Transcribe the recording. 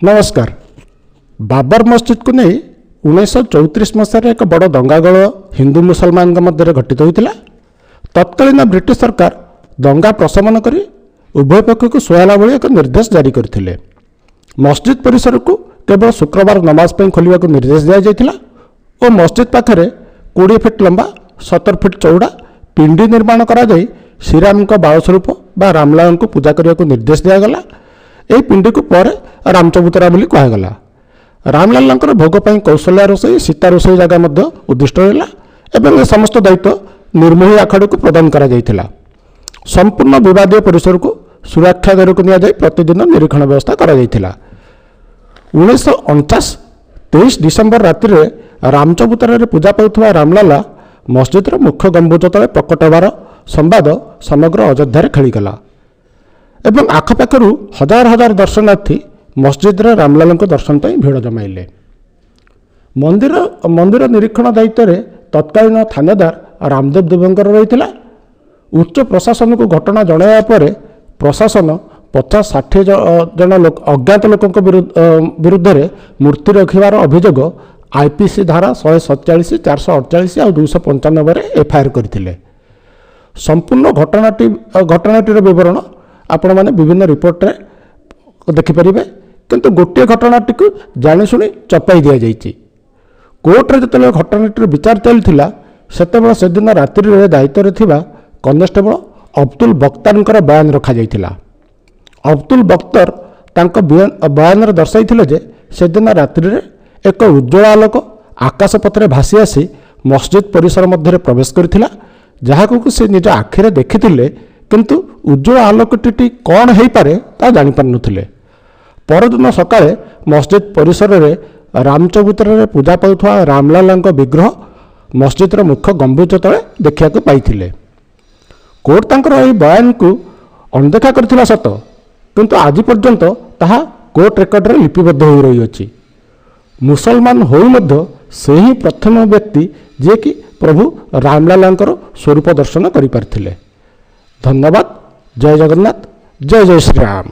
नमस्कार। बाबर मस्जिद को नहीं 1934 मसीह एक बड़ दंगागोल हिंदू मुसलमान मध्य घटित होता। तत्कालीन ब्रिटिश सरकार दंगा प्रशमन कर उभय पक्ष को सुहायला भाई एक निर्देश जारी करते। मस्जिद परिसर को केवल शुक्रवार नमाज खोलने को निर्देश दी जाता और मस्जिद पाखे 20 फीट लंबा 70 फीट चौड़ा पिंडी निर्माण कर श्रीराम बाल स्वरूप बा रामलाल को पूजा करने को निर्देश दिगला। यही पिंडी को पर रामचबूतरा बोली कहगला। रामलाल भोग पर कौशल्या रोषे सीता रोषे जगह उद्दिष्ट रहा। समस्त दायित्व निर्मोही आखड़ को प्रदान करा जायथिला। संपूर्ण विवादीय परिसर को सुरक्षा घर को नि प्रतिदिन निरीक्षण व्यवस्था करा जायथिला। 1949 23 डिसेम्बर राति रामचबूतर पूजा पाउथवा रामलाला मस्जिद मुख्य गंबुज तले प्रकट होवार संवाद समग्र अयोध्या खेलीगला एवं आखपाखु हजार हजार दर्शनार्थी मस्जिद रामलाल दर्शन पर भिड़ जमाइले। मंदिर निरीक्षण दायित्व में तत्कालीन थानेदार रामदेव देवंकर रही। उच्च प्रशासन को घटना जणाया पर प्रशासन 50-60 जन अज्ञात लोकों विरुद्ध में मूर्ति रखिबार अभियोग आईपीसी धारा 147, 448 और 295 एफआईआर करथिले। संपूर्ण घटनाटीर विवरण आपण मैंने विभिन्न रिपोर्ट देखिपारे, किंतु गोटे घटनाटी को जाशुणी चपाई दि जाइए। कोर्टे जो घटनाटीर विचार चलता से दिन रात्रि दायित्व थिबा कनेस्टेबल अब्दुल बख्तार बयान रखा जाइथिला। अब्दुल बख्तर तांको बयान दर्शाई जे से दिन रात्रि एक उज्ज्वल आलोक आकाश पथरे भासी आसी मस्जिद परिसर मध्य प्रवेश करथिला, जहाको से निज आखिरे देखिथिले, किंतु उज्ज्वल आलोकटी कौन हो पारे ता जानि पार नथिले। परदिन सकाळे मस्जिद परिसर में रामचबूतर पूजा पाउथवा रामलाल विग्रह मस्जिद मुख्य गंबुज तले देखा पाइथिले। कोर्ट तांकर एही बयान को अनदेखा करथिला सत, किंतु आज पर्यंत ताहा कोर्ट रेकर्ड रे लिपिबद्ध हो रही अछि। मुसलमान होई मध्य से ही प्रथम व्यक्ति जे कि प्रभु रामलाल स्वरूप दर्शन करि पारथिले। धन्यवाद। जय जगन्नाथ। जय जय श्री राम।